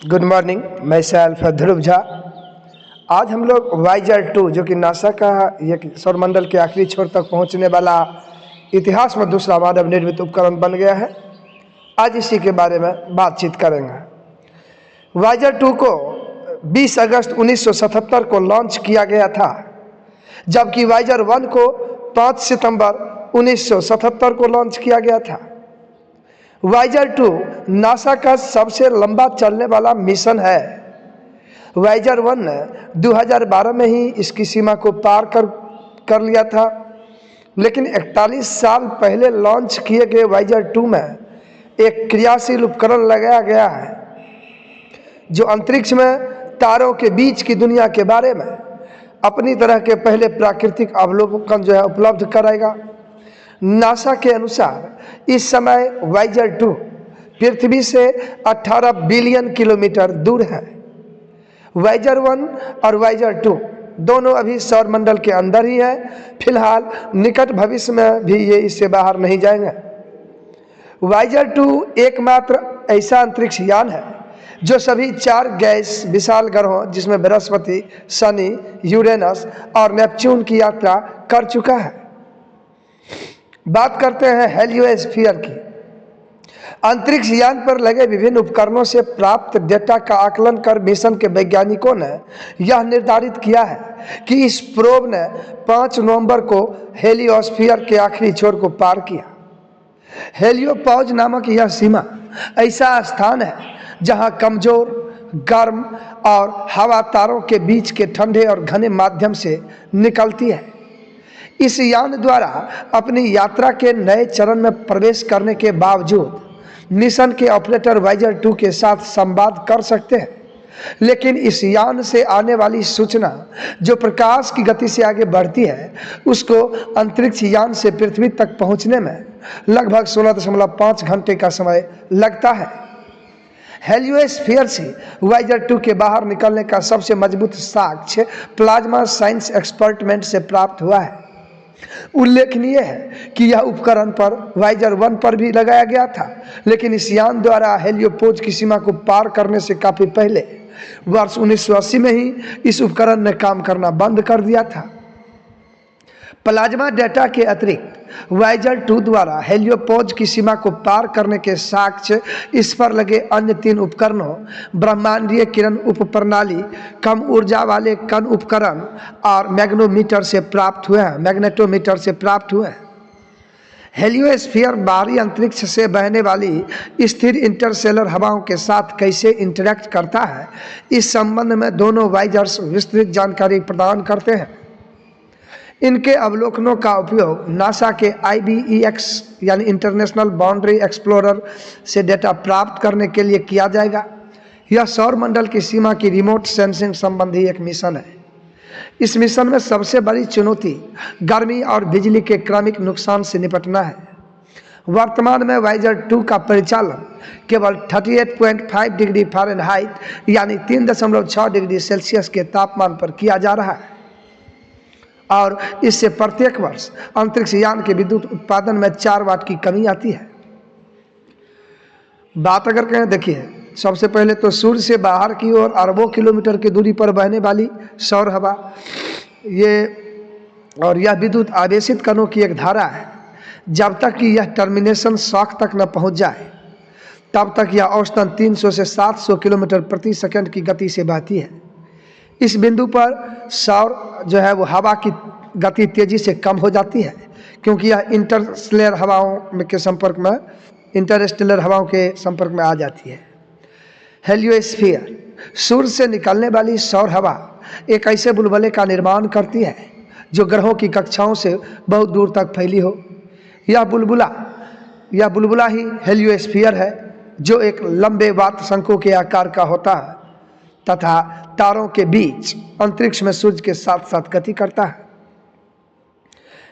Good morning, मैं self ध्रुव झा। आज हम लोग वाइजर 2 जो कि नासा का एक सौरमंडल के आखिरी छोर तक पहुंचने वाला इतिहास में दूसरा मानव निर्मित उपकरण बन गया है, आज इसी के बारे में बातचीत करेंगे। वाइजर 2 को 20 अगस्त 1977 को लॉन्च किया गया था, जबकि वाइजर 1 को 5 सितंबर 1977 को लॉन्च किया गया था। वाइजर 2 नासा का सबसे लंबा चलने वाला मिशन है। वाइजर 1 ने 2012 में ही इसकी सीमा को पार कर लिया था, लेकिन 41 साल पहले लॉन्च किए गए वाइजर 2 में एक क्रियाशील उपकरण लगाया गया है जो अंतरिक्ष में तारों के बीच की दुनिया के बारे में अपनी तरह के पहले प्राकृतिक अवलोकन उपलब्ध कराएगा। नासा के अनुसार इस समय वाइजर 2 पृथ्वी से 18 बिलियन किलोमीटर दूर है। वाइजर 1 और वाइजर 2 दोनों अभी सौरमंडल के अंदर ही है। फिलहाल निकट भविष्य में भी ये इससे बाहर नहीं जाएंगे। वाइजर 2 एकमात्र ऐसा अंतरिक्ष यान है जो सभी 4 गैस विशाल ग्रहों जिसमें बृहस्पति, शनि, यूरेनस और नेपच्यून की यात्रा कर चुका है। बात करते हैं हेलियोस्फीयर की। अंतरिक्ष यान पर लगे विभिन्न उपकरणों से प्राप्त डेटा का आकलन कर मिशन के वैज्ञानिकों ने यह निर्धारित किया है कि इस प्रोब ने 5 नवंबर को हेलियोस्फीयर के आखिरी छोर को पार किया। हेलियोपॉज नामक यह सीमा ऐसा स्थान है जहां कमजोर, गर्म और हवा तारों के बीच के ठंडे और घने माध्यम से निकलती है। इस यान द्वारा अपनी यात्रा के नए चरण में प्रवेश करने के बावजूद मिशन के ऑपरेटर वाइजर 2 के साथ संवाद कर सकते हैं, लेकिन इस यान से आने वाली सूचना जो प्रकाश की गति से आगे बढ़ती है उसको अंतरिक्ष यान से पृथ्वी तक पहुंचने में लगभग 16.5 घंटे का समय लगता है। हेलियोस्फीयर से वाइजर 2 के बाहर निकलने का सबसे मजबूत साक्ष्य प्लाज्मा साइंस एक्सपेरिमेंट से प्राप्त हुआ है। उल्लेखनीय है कि यह उपकरण पर वाइजर 1 पर भी लगाया गया था, लेकिन इस यान द्वारा हेलियोपोज की सीमा को पार करने से काफी पहले वर्ष 1980 में ही इस उपकरण ने काम करना बंद कर दिया था। प्लाज्मा डेटा के अतिरिक्त वाइजर 2 द्वारा हेलियोपोज की सीमा को पार करने के साक्ष्य इस पर लगे अन्य 3 उपकरणों ब्रह्मांडीय किरण उपप्रणाली, कम ऊर्जा वाले कण उपकरण और मैग्नेटोमीटर से प्राप्त हुए हैं। हेलियोस्फीयर बाहरी अंतरिक्ष से बहने वाली स्थिर इंटरस्टेलर हवाओं के साथ कैसे इंटरैक्ट करता है, इस संबंध में दोनों वाइजर्स विस्तृत जानकारी प्रदान करते हैं। इनके अवलोकनों का उपयोग नासा के IBEX यानी इंटरनेशनल बाउंड्री एक्सप्लोरर से डेटा प्राप्त करने के लिए किया जाएगा। यह सौरमंडल की सीमा की रिमोट सेंसिंग संबंधी एक मिशन है। इस मिशन में सबसे बड़ी चुनौती गर्मी और बिजली के क्रमिक नुकसान से निपटना है। वर्तमान में वाइजर 2 का परिचालन केवल 38.5 डिग्री फ़ारेनहाइट यानी 3.6 डिग्री सेल्सियस के तापमान पर किया जा रहा है और इससे प्रत्येक वर्ष अंतरिक्ष यान के विद्युत उत्पादन में 4 वाट की कमी आती है। बात अगर करें, देखिए, सबसे पहले तो सूर्य से बाहर की ओर अरबों किलोमीटर की दूरी पर बहने वाली सौर हवा यह विद्युत आवेशित कणों की एक धारा है। जब तक कि यह टर्मिनेशन शॉक तक न पहुंच जाए तब तक यह औसतन 300 से 700 किलोमीटर प्रति सेकंड की गति से बहती है। इस बिंदु पर सौर वो हवा की गति तेजी से कम हो जाती है, क्योंकि यह इंटरस्टेलर हवाओं के संपर्क में आ जाती है। हेलियोस्फीयर सूर्य से निकलने वाली सौर हवा एक ऐसे बुलबुले का निर्माण करती है जो ग्रहों की कक्षाओं से बहुत दूर तक फैली हो। यह बुलबुला ही हेलियोस्फीयर है, जो एक लंबे वात शंकु के आकार का होता है तथा तारों के बीच अंतरिक्ष में सूर्य के साथ साथ गति करता है।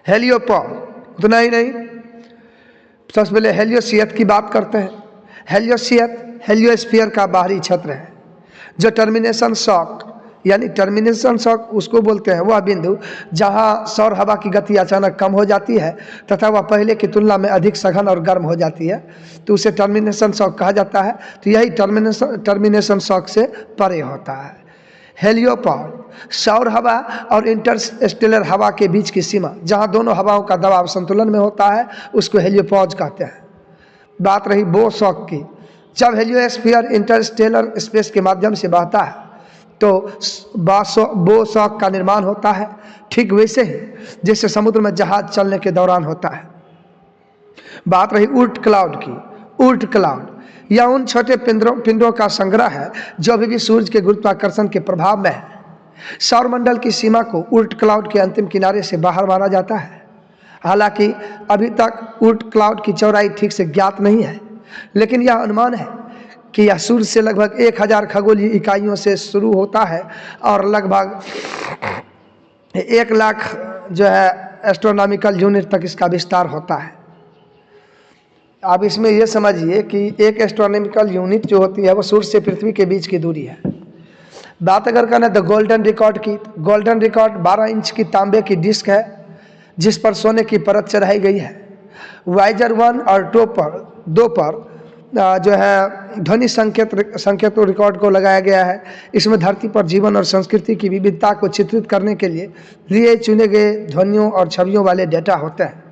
हेलियोपॉड, उतना ही नहीं, सबसे पहले हेलियोसियत की बात करते हैं। हेलियोसियत हेलियोस्फीयर का बाहरी क्षेत्र है जो टर्मिनेशन शॉक यानी टर्मिनेशन शॉक उसको बोलते हैं, वह बिंदु जहां सौर हवा की गति अचानक कम हो जाती है तथा वह पहले की तुलना में अधिक सघन और गर्म हो जाती है, तो उसे टर्मिनेशन शॉक कहा जाता है। तो यही टर्मिनेशन शॉक से परे होता है। हेलियोपॉड सौर हवा और इंटरस्टेलर हवा के बीच की सीमा, जहां दोनों हवाओं का दबाव संतुलन में होता है, उसको हेलियोपॉड कहते हैं। बात रही बो शॉक की, जब हेलियोस्फीयर इंटरस्टेलर स्पेस के माध्यम से बहता है तो बो शॉक का निर्माण होता है, ठीक वैसे ही जैसे समुद्र में जहाज चलने के दौरान होता है। बात रही ऊर्ट क्लाउड की। ऊर्ट क्लाउड यह उन छोटे पिंडों का संग्रह है जो अभी भी सूर्य के गुरुत्वाकर्षण के प्रभाव में है। सौरमंडल की सीमा को ऊर्ट क्लाउड के अंतिम किनारे से बाहर माना जाता है। हालांकि अभी तक ऊर्ट क्लाउड की चौड़ाई ठीक से ज्ञात नहीं है, लेकिन यह अनुमान है कि यह सूर्य से लगभग 1000 खगोलीय इकाइयों से शुरू होता है और लगभग 1 लाख जो है एस्ट्रोनॉमिकल यूनिट तक इसका विस्तार होता है। आप इसमें यह समझिए कि एक एस्ट्रोनॉमिकल यूनिट जो होती है वो सूर्य से पृथ्वी के बीच की दूरी है। बात अगर करना द गोल्डन रिकॉर्ड की, गोल्डन रिकॉर्ड 12 इंच की तांबे की डिस्क है जिस पर सोने की परत चढ़ाई गई है। वाइजर 1 और 2 पर जो है ध्वनि संकेत रिकॉर्ड को लगाया गया है। इसमें धरती पर जीवन और संस्कृति की विविधता को चित्रित करने के लिए चुने गए ध्वनियों और छवियों वाले डेटा होते हैं।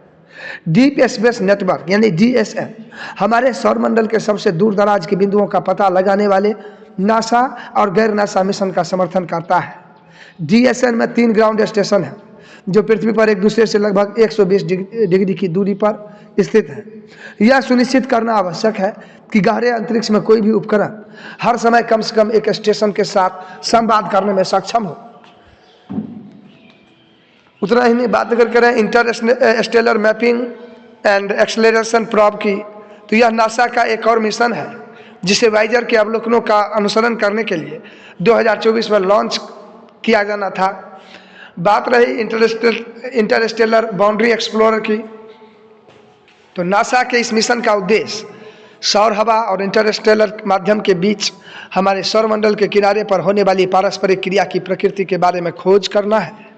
डीप स्पेस नेटवर्क यानी DSN हमारे सौरमंडल के सबसे दूर दराज के बिंदुओं का पता लगाने वाले नासा और गैर नासा मिशन का समर्थन करता है। DSN में 3 ग्राउंड स्टेशन हैं जो पृथ्वी पर एक दूसरे से लगभग 120 डिग्री की दूरी पर स्थित है। यह सुनिश्चित करना आवश्यक है कि गहरे अंतरिक्ष में कोई भी उपकरण हर समय कम से कम एक स्टेशन के साथ संवाद करने में सक्षम हो। उतना ही नहीं, बात अगर करें Interstellar mapping and acceleration probe की, तो यह नासा का एक और मिशन है जिसे वाइजर के अवलोकनों का अनुसरण करने के लिए 2024 में लॉन्च किया जाना था। बात रही इंटरस्टेलर बाउंड्री एक्सप्लोरर की, तो नासा के इस मिशन का उद्देश्य सौर हवा और इंटरस्टेलर माध्यम के बीच हमारे सौरमंडल के किनारे पर होने वाली पारस्परिक क्रिया की प्रकृति के बारे में खोज करना है।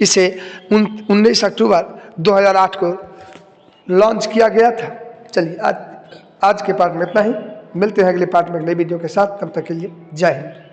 इसे 19 अक्टूबर 2008 को लॉन्च किया गया था। चलिए आज के पार्ट में इतना ही, मिलते हैं अगले पार्ट में अगले वीडियो के साथ। तब तक के लिए जय हिंद।